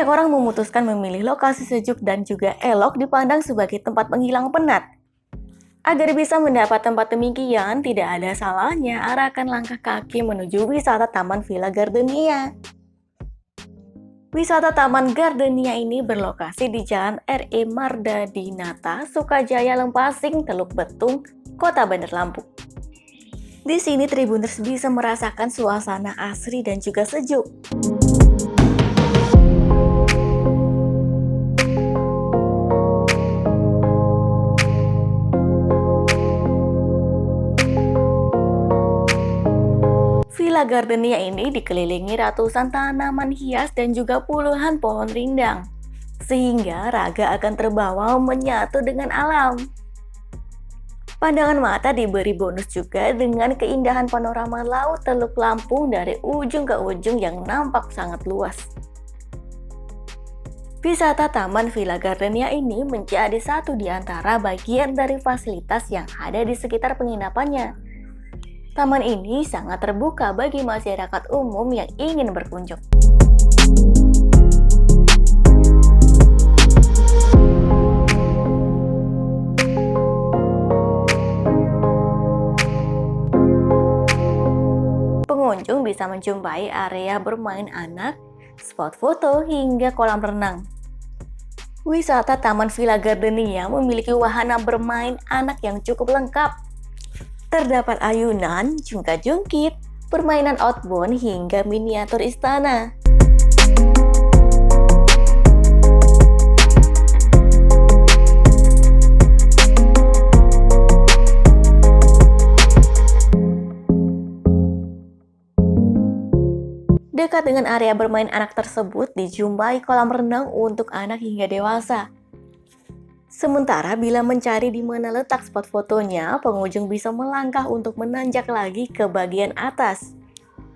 Banyak orang memutuskan memilih lokasi sejuk dan juga elok dipandang sebagai tempat penghilang penat. Agar bisa mendapat tempat demikian, tidak ada salahnya arahkan langkah kaki menuju wisata Taman Villa Gardenia. Wisata Taman Gardenia ini berlokasi di Jalan R.E. Mardadinata, Sukajaya, Lempasing, Teluk Betung, Kota Bandar Lampung. Di sini Tribuners bisa merasakan suasana asri dan juga sejuk. Villa Gardenia ini dikelilingi ratusan tanaman hias dan juga puluhan pohon rindang, sehingga raga akan terbawa menyatu dengan alam. Pandangan mata diberi bonus juga dengan keindahan panorama laut Teluk Lampung dari ujung ke ujung yang nampak sangat luas. Wisata Taman Villa Gardenia ini menjadi satu di antara bagian dari fasilitas yang ada di sekitar penginapannya. Taman ini sangat terbuka bagi masyarakat umum yang ingin berkunjung. Pengunjung bisa menjumpai area bermain anak, spot foto, hingga kolam renang. Wisata Taman Villa Gardenia memiliki wahana bermain anak yang cukup lengkap. Terdapat ayunan, jungkat-jungkit, permainan outbound, hingga miniatur istana. Dekat dengan area bermain anak tersebut dijumpai kolam renang untuk anak hingga dewasa. Sementara bila mencari di mana letak spot fotonya, pengunjung bisa melangkah untuk menanjak lagi ke bagian atas.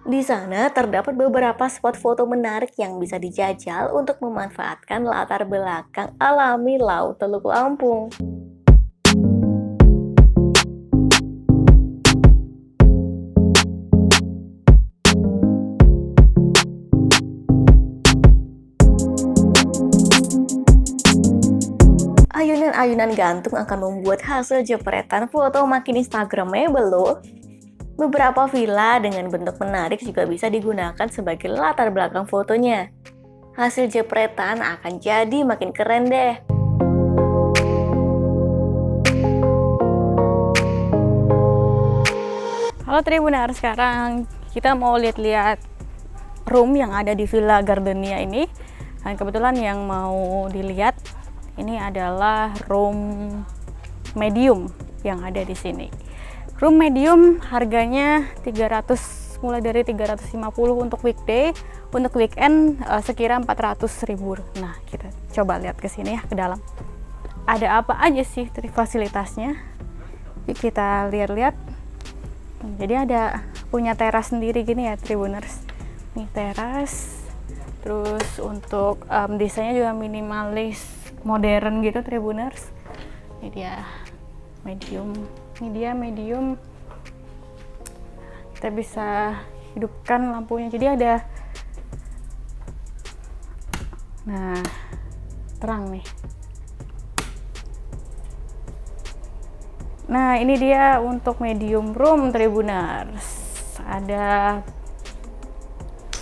Di sana terdapat beberapa spot foto menarik yang bisa dijajal untuk memanfaatkan latar belakang alami Laut Teluk Lampung. Ayunan-ayunan gantung akan membuat hasil jepretan foto makin instagramable loh. Beberapa villa dengan bentuk menarik juga bisa digunakan sebagai latar belakang fotonya. Hasil jepretan akan jadi makin keren deh. Halo Tribuners, sekarang kita mau lihat-lihat room yang ada di Villa Gardenia ini. Dan kebetulan yang mau dilihat ini adalah room medium yang ada di sini. Room medium harganya 300, mulai dari 350 untuk weekday, untuk weekend sekira 400.000. Nah, kita coba lihat ke sini ya, ke dalam. Ada apa aja sih fasilitasnya? Yuk kita lihat-lihat. Jadi ada punya teras sendiri gini ya Tribuners. Ini teras. Terus untuk desainnya juga minimalis, modern gitu Tribuners. Ini dia medium. Kita bisa hidupkan lampunya. Jadi ada, nah, terang nih. Nah, ini dia untuk medium room Tribuners. Ada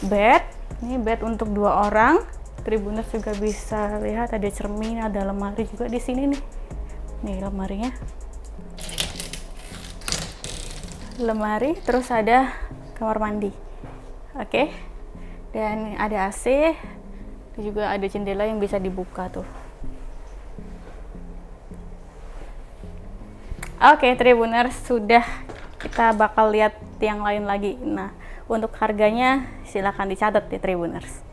bed. Ini bed untuk 2 orang. Tribuners juga bisa lihat ada cermin, ada lemari juga di sini nih. Nih lemarinya. Lemari, terus ada kamar mandi. Oke. Dan ada AC. Juga ada jendela yang bisa dibuka tuh. Oke, Tribuners, sudah, kita bakal lihat yang lain lagi. Nah, untuk harganya silahkan dicatat ya Tribuners.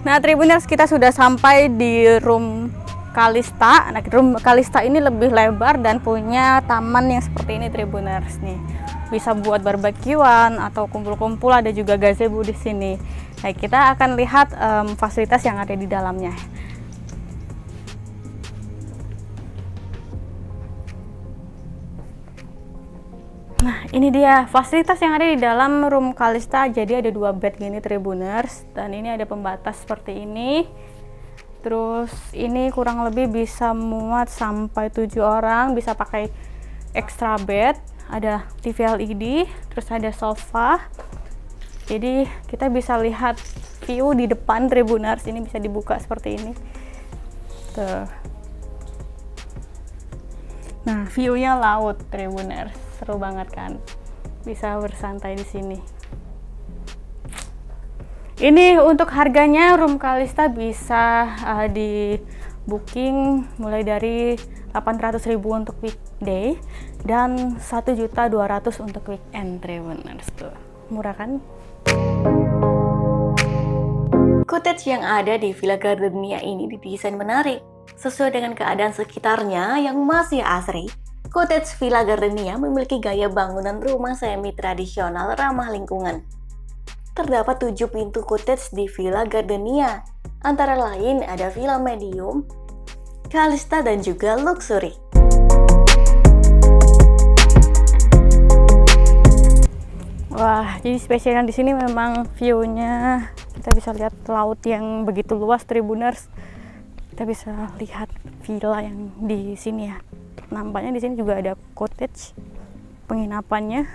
Nah Tribuners, kita sudah sampai di room Kalista. Nah, room Kalista ini lebih lebar dan punya taman yang seperti ini Tribuners nih. Bisa buat barbekyuan atau kumpul-kumpul, ada juga gazebo di sini. Nah, kita akan lihat fasilitas yang ada di dalamnya. Nah, Ini dia fasilitas yang ada di dalam room Kalista. Jadi ada 2 bed gini Tribuners, dan ini ada pembatas seperti ini. Terus ini kurang lebih bisa muat sampai 7 orang, bisa pakai extra bed, ada TV LED, terus ada sofa. Jadi kita bisa lihat view di depan Tribuners, ini bisa dibuka seperti ini. Tuh. Nah, view-nya laut Tribuners. Seru banget kan, bisa bersantai di sini. Ini untuk harganya room Kalista bisa di booking mulai dari 800.000 untuk weekday dan 1.200.000 untuk weekend Tribuners. Tuh murah kan? Cottage yang ada di Villa Gardenia ini didesain menarik sesuai dengan keadaan sekitarnya yang masih asri. Cottage Villa Gardenia memiliki gaya bangunan rumah semi tradisional ramah lingkungan. Terdapat 7 pintu cottage di Villa Gardenia, antara lain ada Villa Medium, Kalista, dan juga Luxury. Wah, jadi spesialnya di sini memang view-nya kita bisa lihat laut yang begitu luas Tribuners. Kita bisa lihat villa yang di sini ya. Nampaknya di sini juga ada cottage penginapannya.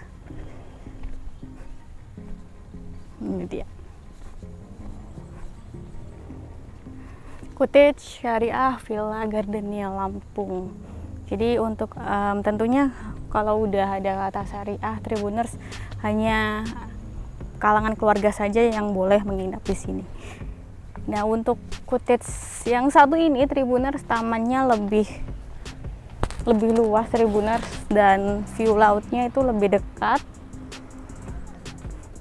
Ini dia. Cottage Syariah Villa Gardenia Lampung. Jadi untuk tentunya kalau udah ada kata syariah Tribuners, hanya kalangan keluarga saja yang boleh menginap di sini. Nah, untuk cottage yang satu ini Tribuners, tamannya lebih luas Tribuners, dan view lautnya itu lebih dekat.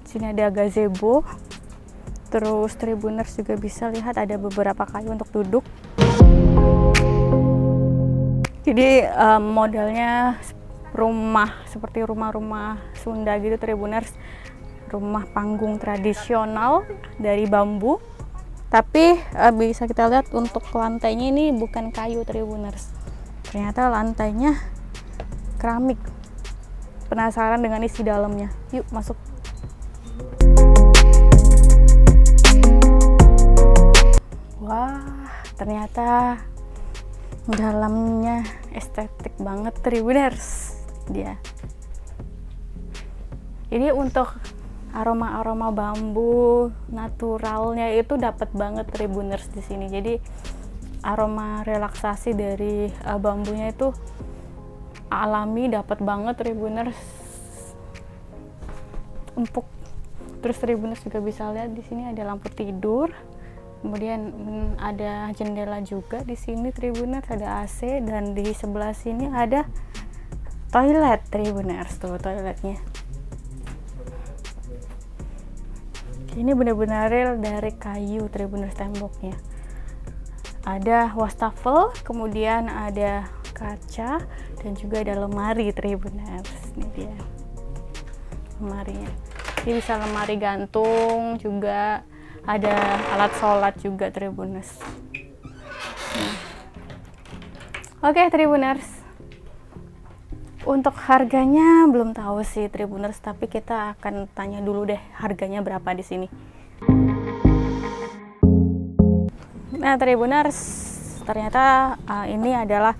Sini ada gazebo. Terus Tribuners juga bisa lihat ada beberapa kayu untuk duduk. Jadi modelnya rumah seperti rumah-rumah Sunda gitu Tribuners. Rumah panggung tradisional dari bambu. Tapi bisa kita lihat untuk lantainya ini bukan kayu Tribuners. Ternyata lantainya keramik. Penasaran dengan isi dalamnya? Yuk masuk. Wah, ternyata dalamnya estetik banget Tribuners dia. Jadi untuk aroma-aroma bambu naturalnya itu dapat banget Tribuners di sini. Jadi aroma relaksasi dari bambunya itu alami, dapat banget Tribuners, empuk. Terus Tribuners juga bisa lihat di sini ada lampu tidur, kemudian ada jendela juga di sini Tribuners, ada AC, dan di sebelah sini ada toilet Tribuners. Tuh toiletnya. Ini benar-benar real dari kayu Tribuners temboknya. Ada wastafel, kemudian ada kaca, dan juga ada lemari Tribuners. Ini dia lemarinya. Jadi bisa lemari gantung, juga ada alat sholat juga Tribuners. Oke Tribuners, untuk harganya belum tahu sih Tribuners, tapi kita akan tanya dulu deh harganya berapa di sini. Nah Tribuners, ternyata ini adalah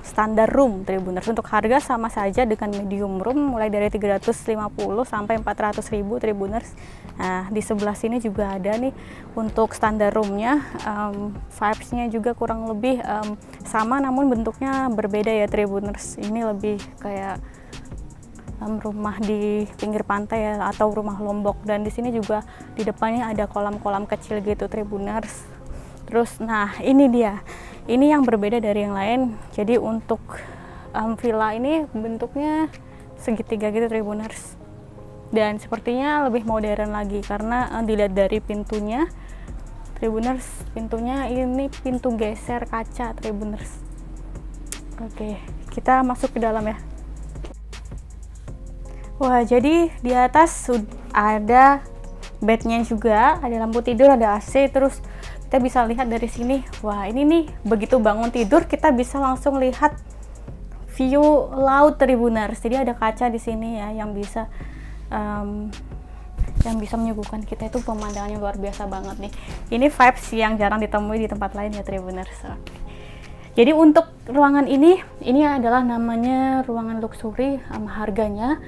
standar room Tribuners. Untuk harga sama saja dengan medium room, mulai dari 350 sampai 400.000 Tribuners. Nah di sebelah sini juga ada nih untuk standar roomnya, vibes-nya juga kurang lebih sama, namun bentuknya berbeda ya Tribuners. Ini lebih kayak rumah di pinggir pantai ya, atau rumah Lombok. Dan di sini juga di depannya ada kolam-kolam kecil gitu Tribuners. Terus nah ini dia, ini yang berbeda dari yang lain. Jadi untuk villa ini bentuknya segitiga gitu Tribuners, dan sepertinya lebih modern lagi karena dilihat dari pintunya Tribuners, pintunya ini pintu geser kaca Tribuners. Oke, kita masuk ke dalam ya. Wah, jadi di atas ada bednya juga, ada lampu tidur, ada AC. Terus kita bisa lihat dari sini, wah ini nih begitu bangun tidur kita bisa langsung lihat view laut Tribuners. Jadi ada kaca di sini ya yang bisa menyuguhkan kita itu pemandangannya luar biasa banget nih. Ini vibes yang jarang ditemui di tempat lain ya Tribuners. Jadi untuk ruangan ini adalah namanya ruangan luxury, harganya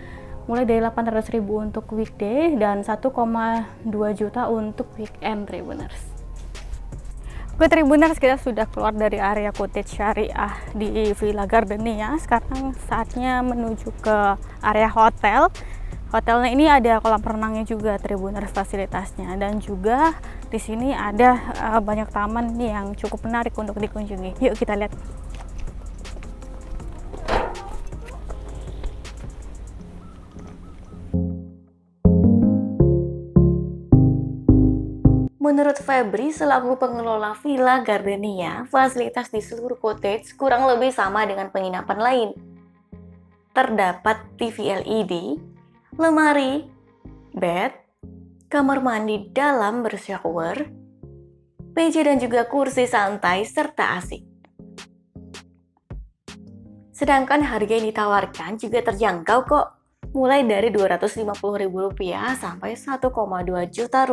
mulai dari 800.000 untuk weekday dan 1,2 juta untuk weekend Tribuners. Oke Tribuners, kita sudah keluar dari area cottage syariah di Villa Gardenia. Sekarang saatnya menuju ke area hotel. Hotelnya ini ada kolam renangnya juga Tribuners fasilitasnya, dan juga di sini ada banyak taman nih yang cukup menarik untuk dikunjungi. Yuk kita lihat. Menurut Febri, selaku pengelola Villa Gardenia, fasilitas di seluruh cottage kurang lebih sama dengan penginapan lain. Terdapat TV LED, lemari, bed, kamar mandi dalam bershower, meja dan juga kursi santai serta AC. Sedangkan harga yang ditawarkan juga terjangkau kok, mulai dari Rp250.000 sampai Rp1,2 juta.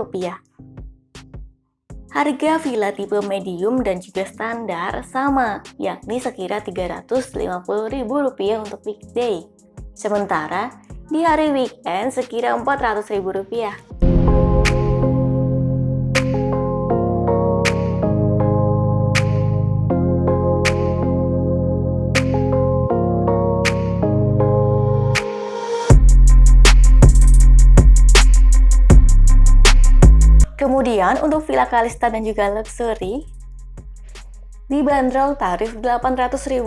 Harga villa tipe medium dan juga standar sama, yakni sekira Rp350.000 untuk weekday. Sementara di hari weekend sekira Rp400.000. Kemudian untuk Villa Kalista dan juga Luxury dibanderol tarif Rp800.000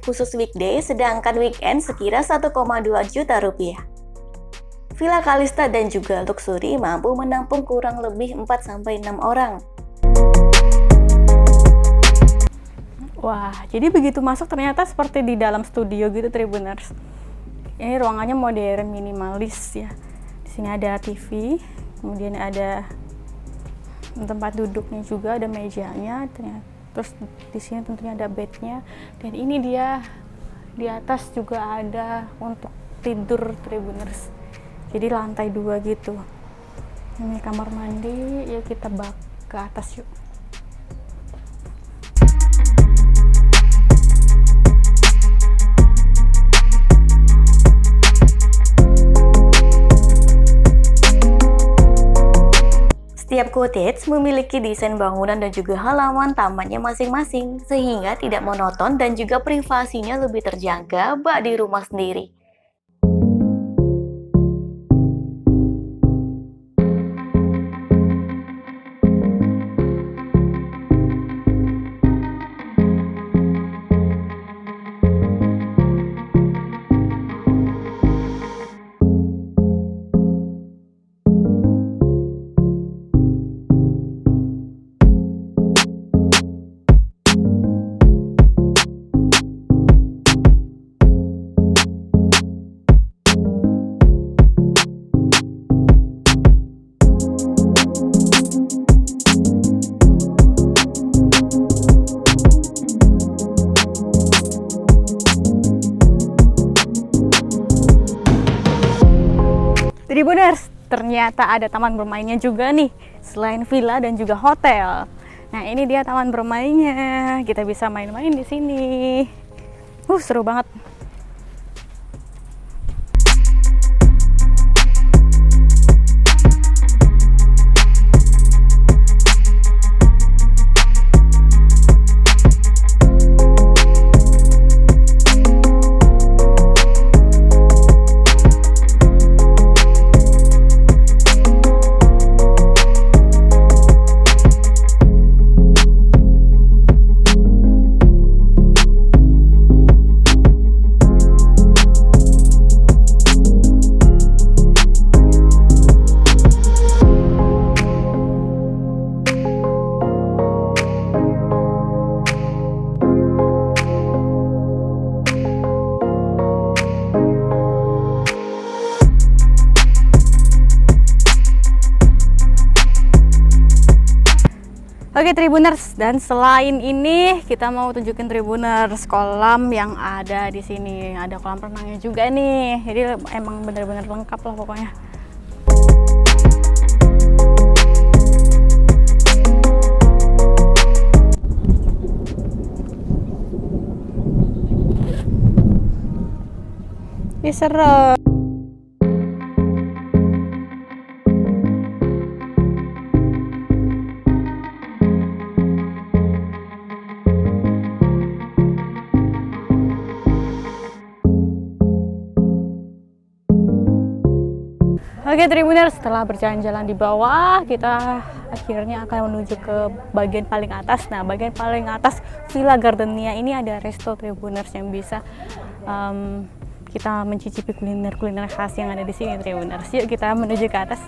khusus weekday, sedangkan weekend sekira Rp1,2 juta. Villa Kalista dan juga Luxury mampu menampung kurang lebih 4-6 orang. Wah, jadi begitu masuk ternyata seperti di dalam studio gitu Tribuners. Ini ruangannya modern minimalis ya. Di sini ada TV, kemudian ada tempat duduknya juga, ada mejanya, terus di sini tentunya ada bednya, dan ini dia di atas juga ada untuk tidur Tribuners. Jadi lantai 2 gitu. Ini kamar mandi, yuk kita bak ke atas yuk. Setiap cottage memiliki desain bangunan dan juga halaman tamannya masing-masing, sehingga tidak monoton dan juga privasinya lebih terjaga bak di rumah sendiri. Tribuners, ternyata ada taman bermainnya juga nih, selain villa dan juga hotel. Nah, ini dia taman bermainnya. Kita bisa main-main di sini. Seru banget. Oke Tribuners, dan selain ini kita mau tunjukin Tribuners kolam yang ada di sini. Ada kolam renangnya juga nih. Jadi emang bener-bener lengkap lah pokoknya. Ih, seru. Oke Tribuners, setelah berjalan-jalan di bawah, kita akhirnya akan menuju ke bagian paling atas. Nah, bagian paling atas Villa Gardenia ini ada resto Tribuners yang bisa kita mencicipi kuliner-kuliner khas yang ada di sini Tribuners. Yuk kita menuju ke atas.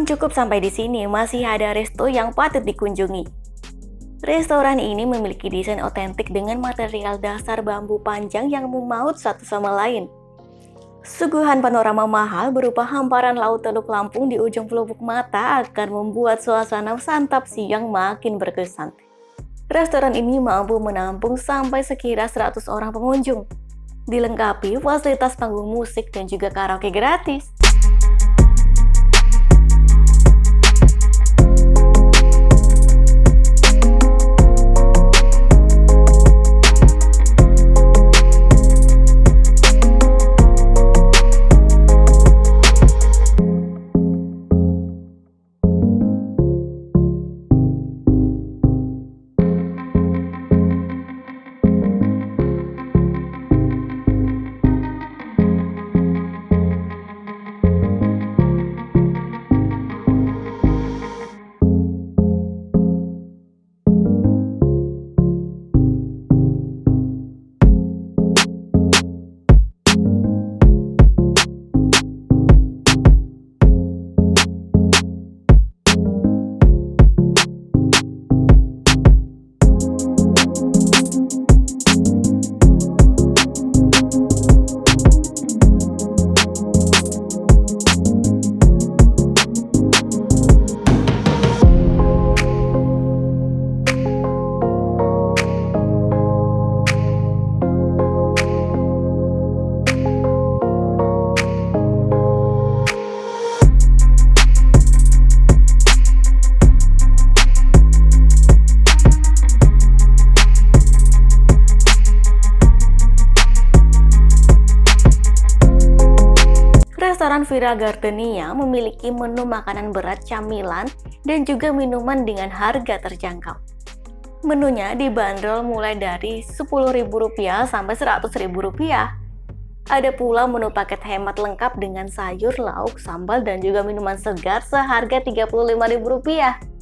Cukup sampai di sini, masih ada resto yang patut dikunjungi. Restoran ini memiliki desain otentik dengan material dasar bambu panjang yang memaut satu sama lain. Suguhan panorama mahal berupa hamparan laut Teluk Lampung di ujung pelupuk mata akan membuat suasana santap siang makin berkesan. Restoran ini mampu menampung sampai sekira 100 orang pengunjung. Dilengkapi fasilitas panggung musik dan juga karaoke gratis. Restoran Villa Gardenia memiliki menu makanan berat, camilan, dan juga minuman dengan harga terjangkau. Menunya dibanderol mulai dari Rp10.000 sampai Rp100.000. Ada pula menu paket hemat lengkap dengan sayur, lauk, sambal, dan juga minuman segar seharga Rp35.000.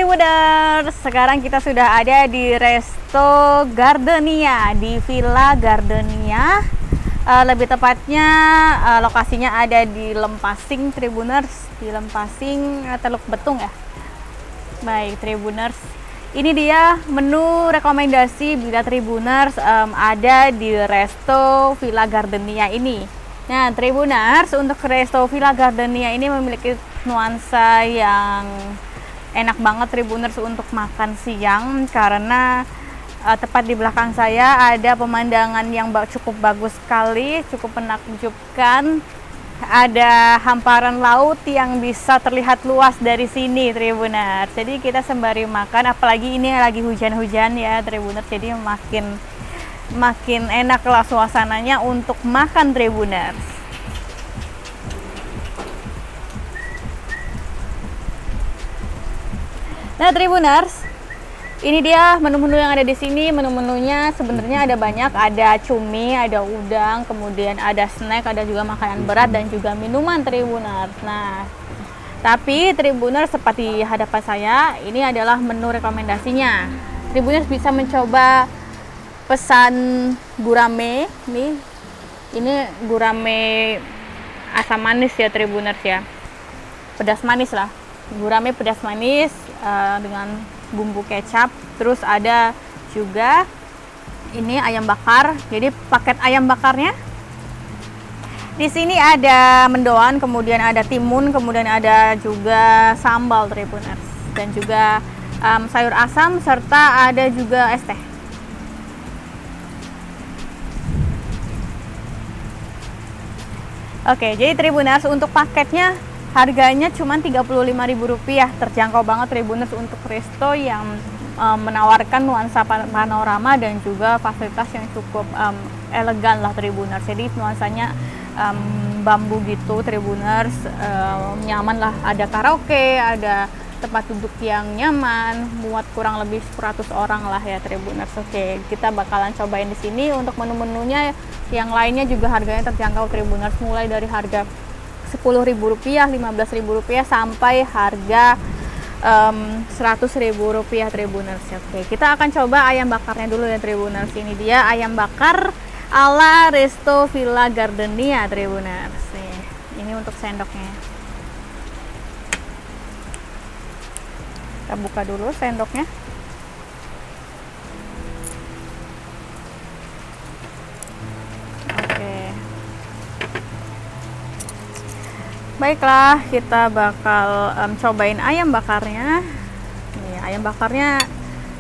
Tribuners, sekarang kita sudah ada di Resto Gardenia, di Villa Gardenia. Lebih tepatnya lokasinya ada di Lempasing, Tribuners. Di Lempasing, Teluk Betung ya. Baik, Tribuners. Ini dia menu rekomendasi bila Tribuners ada di Resto Villa Gardenia ini. Nah, Tribuners, untuk Resto Villa Gardenia ini memiliki nuansa yang enak banget Tribuners untuk makan siang, karena tepat di belakang saya ada pemandangan yang cukup bagus sekali, cukup menakjubkan. Ada hamparan laut yang bisa terlihat luas dari sini Tribuners. Jadi kita sembari makan, apalagi ini lagi hujan-hujan ya Tribuners, jadi makin enak lah suasananya untuk makan Tribuners. Nah Tribuners, ini dia menu-menu yang ada di sini. Menu-menunya sebenarnya ada banyak, ada cumi, ada udang, kemudian ada snack, ada juga makanan berat dan juga minuman Tribuners. Nah, tapi Tribuners seperti hadapan saya, ini adalah menu rekomendasinya. Tribuners bisa mencoba pesan gurame nih. Ini gurame asam manis ya Tribuners ya. Pedas manis lah. Gurame pedas manis dengan bumbu kecap. Terus ada juga ini ayam bakar. Jadi paket ayam bakarnya. Di sini ada mendoan, kemudian ada timun, kemudian ada juga sambal Tribuners dan juga sayur asam serta ada juga es teh. Oke, jadi Tribuners untuk paketnya harganya cuma Rp35.000, terjangkau banget Tribuners untuk resto yang menawarkan nuansa panorama dan juga fasilitas yang cukup elegan lah Tribuners. Jadi nuansanya bambu gitu Tribuners, nyaman lah, ada karaoke, ada tempat duduk yang nyaman, muat kurang lebih 100 orang lah ya Tribuners. Oke, kita bakalan cobain di sini. Untuk menu-menunya yang lainnya juga harganya terjangkau Tribuners, mulai dari harga Rp10.000, Rp15.000 sampai harga Rp100.000 Tribuners. Oke, kita akan coba ayam bakarnya dulu ya Tribuners. Ini dia ayam bakar ala Resto Villa Gardenia Tribuners. Nih, ini untuk sendoknya. Kita buka dulu sendoknya. Baiklah, kita bakal cobain ayam bakarnya. Nih, ayam bakarnya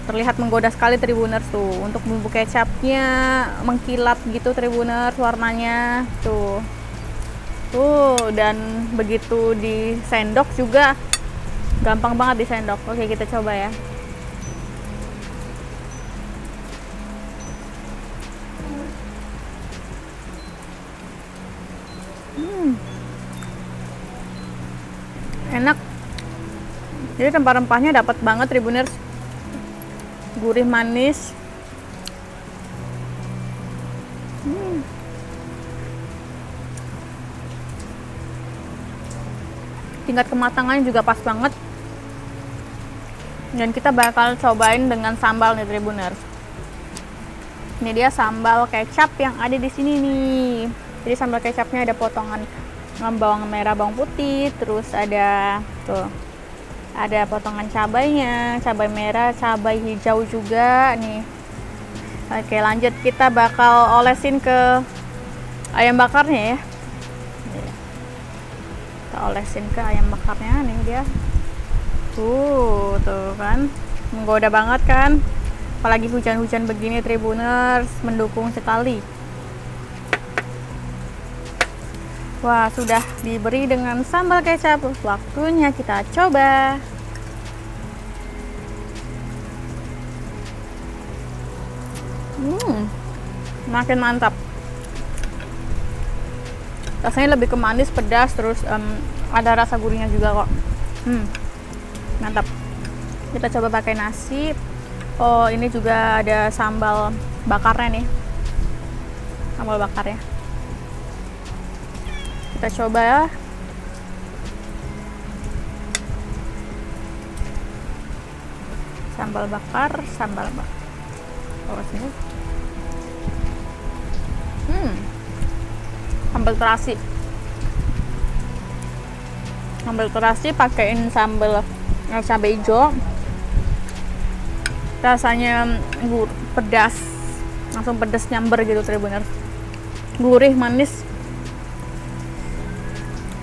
terlihat menggoda sekali Tribuners tuh. Untuk bumbu kecapnya mengkilap gitu Tribuners warnanya tuh. Dan begitu di sendok juga gampang banget di sendok. Oke, kita coba ya. Enak, jadi rempah-rempahnya dapat banget Tribuners, gurih manis. Tingkat kematangannya juga pas banget. Dan kita bakal cobain dengan sambal nih Tribuners. Ini dia sambal kecap yang ada di sini nih. Jadi sambal kecapnya ada potongan bawang merah, bawang putih, terus ada tuh, ada potongan cabainya, cabai merah, cabai hijau juga nih. Oke, lanjut kita bakal olesin ke ayam bakarnya ya. Kita olesin ke ayam bakarnya, nih dia. Tuh kan, menggoda banget kan. Apalagi hujan-hujan begini Tribuners, mendukung sekali. Wah, sudah diberi dengan sambal kecap. Waktunya kita coba. Makin mantap. Rasanya lebih ke manis, pedas, terus ada rasa gurihnya juga kok. Mantap. Kita coba pakai nasi. Oh, ini juga ada sambal bakarnya nih. Sambal bakarnya. Kita coba ya. Sambal bakar, sambal bakar. Oh, sini. Sambal terasi. Sambal terasi pakein sambal cabai hijau. Rasanya pedas, langsung pedas nyamber gitu Tribuners. Gurih, manis.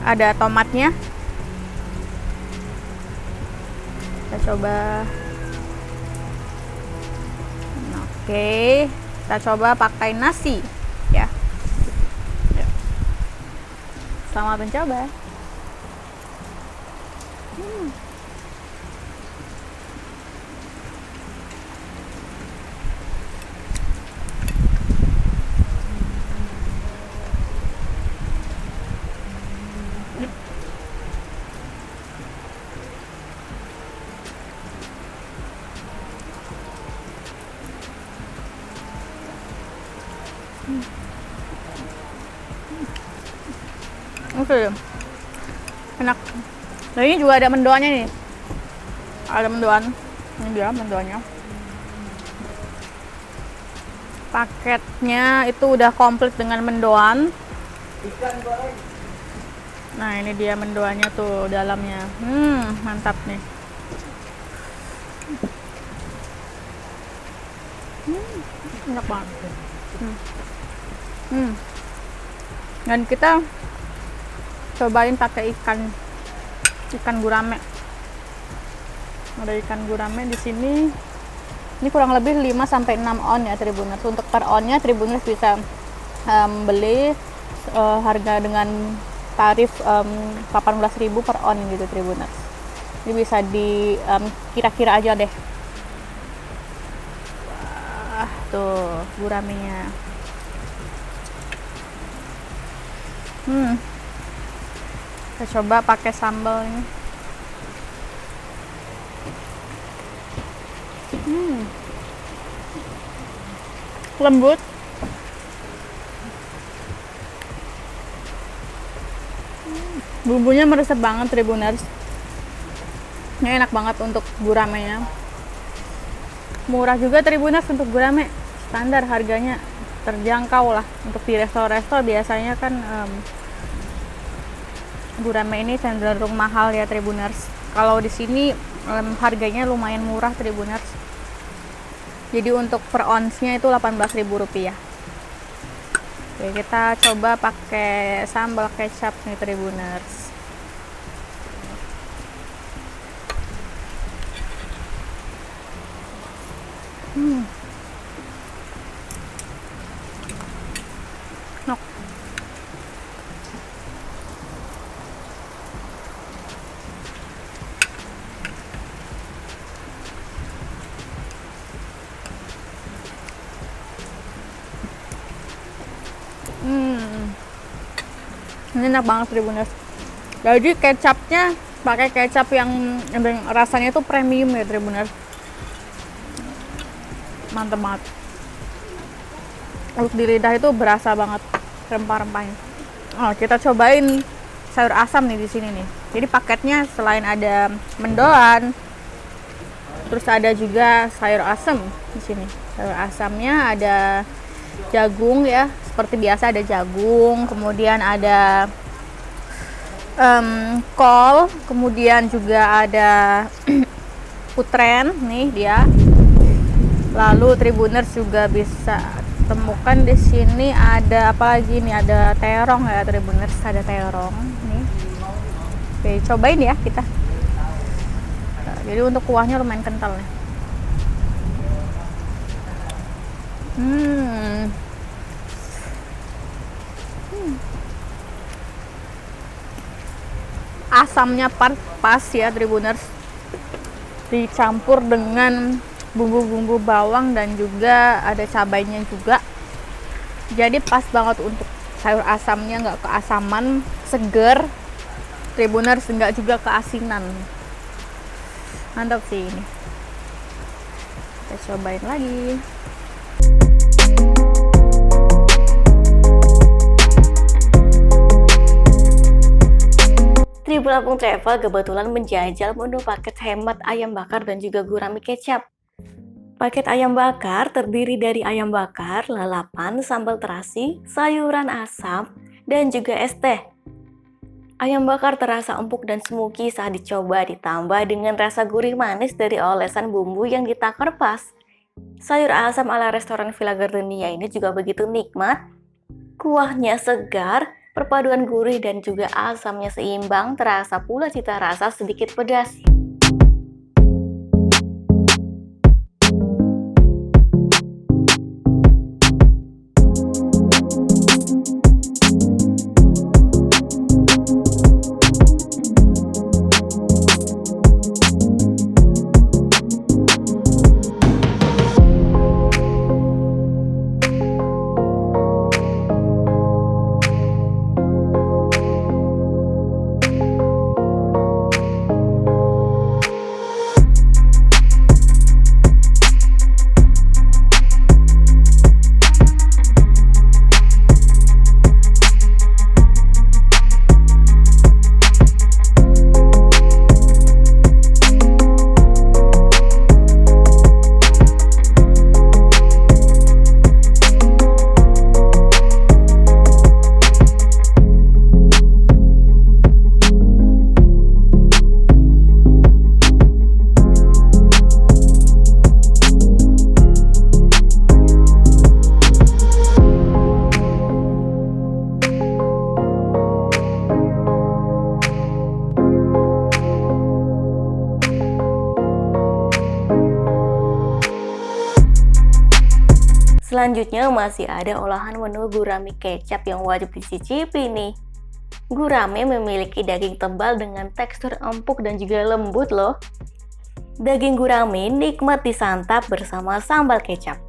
Ada tomatnya. Kita coba. Oke, kita coba pakai nasi ya. Selamat mencoba. Oke, enak. Nah, ini juga ada mendoannya nih. Ada mendoan. Ini dia mendoannya. Paketnya itu udah komplit dengan mendoan. Nah, ini dia mendoannya tuh dalamnya. Mantap nih. Enak banget. Dan kita cobain pakai ikan gurame. Ada ikan gurame di sini. Ini kurang lebih 5 sampai 6 on ya Tribuners. Untuk per onnya Tribuners bisa beli harga dengan tarif 18.000 per on gitu Tribuners. Ini bisa di kira-kira aja deh. Wah, tuh guramenya. Kita coba pakai sambal ini. Lembut. Bumbunya meresap banget Tribuners. Ini enak banget untuk guramenya. Murah juga Tribuners untuk gurame. Standar harganya terjangkau lah. Untuk di resto-resto biasanya kan gurame ini cenderung mahal ya Tribuners. Kalau di sini harganya lumayan murah Tribuners. Jadi untuk per onsnya itu Rp18.000. Oke, kita coba pakai sambal kecap nih Tribuners. Ini enak banget Tribuners. Jadi kecapnya pakai kecap yang rasanya itu premium ya Tribuners. Mantep banget. Untuk di lidah itu berasa banget rempah-rempahnya. Oh, kita cobain sayur asam nih di sini nih. Jadi paketnya selain ada mendoan, terus ada juga sayur asam di sini. Sayur asamnya ada jagung ya, seperti biasa ada jagung, kemudian ada kol, kemudian juga ada putren nih dia. Lalu Tribuners juga bisa temukan di sini ada apa lagi nih, ada terong ya Tribuners, ada terong nih. Oke, cobain ya kita. Nah, jadi untuk kuahnya lumayan kental nih. Asamnya pas ya Tribuners, dicampur dengan bumbu-bumbu bawang dan juga ada cabainya juga, jadi pas banget untuk sayur asamnya, nggak keasaman, seger Tribuners, nggak juga keasinan. Mantap sih ini. Kita cobain lagi. Trip Lampung Travel kebetulan menjajal menu paket hemat ayam bakar dan juga gurami kecap. Paket ayam bakar terdiri dari ayam bakar, lalapan, sambal terasi, sayuran asam, dan juga es teh. Ayam bakar terasa empuk dan smoky saat dicoba, ditambah dengan rasa gurih manis dari olesan bumbu yang ditakar pas. Sayur asam ala restoran Villa Gardenia ini juga begitu nikmat. Kuahnya segar, perpaduan gurih dan juga asamnya seimbang, terasa pula cita rasa sedikit pedas. Selanjutnya masih ada olahan menu gurami kecap yang wajib dicicipi nih. Gurame memiliki daging tebal dengan tekstur empuk dan juga lembut loh. Daging gurame nikmat disantap bersama sambal kecap.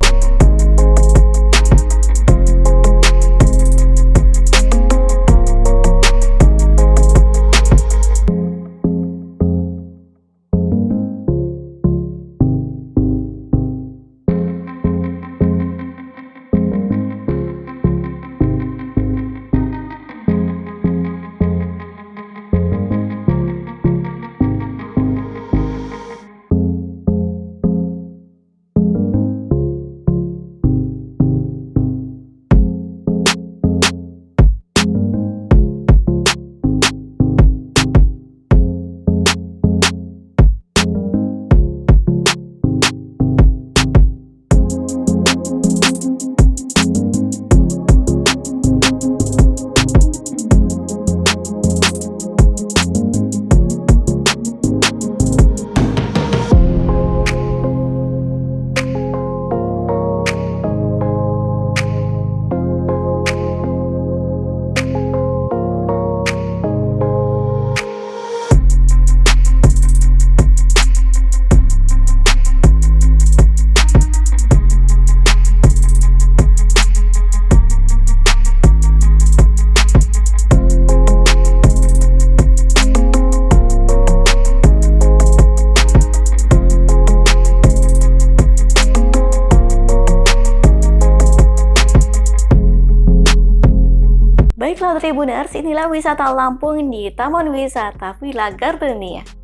Baiklah Tribuners, inilah wisata Lampung di Taman Wisata Villa Gardenia.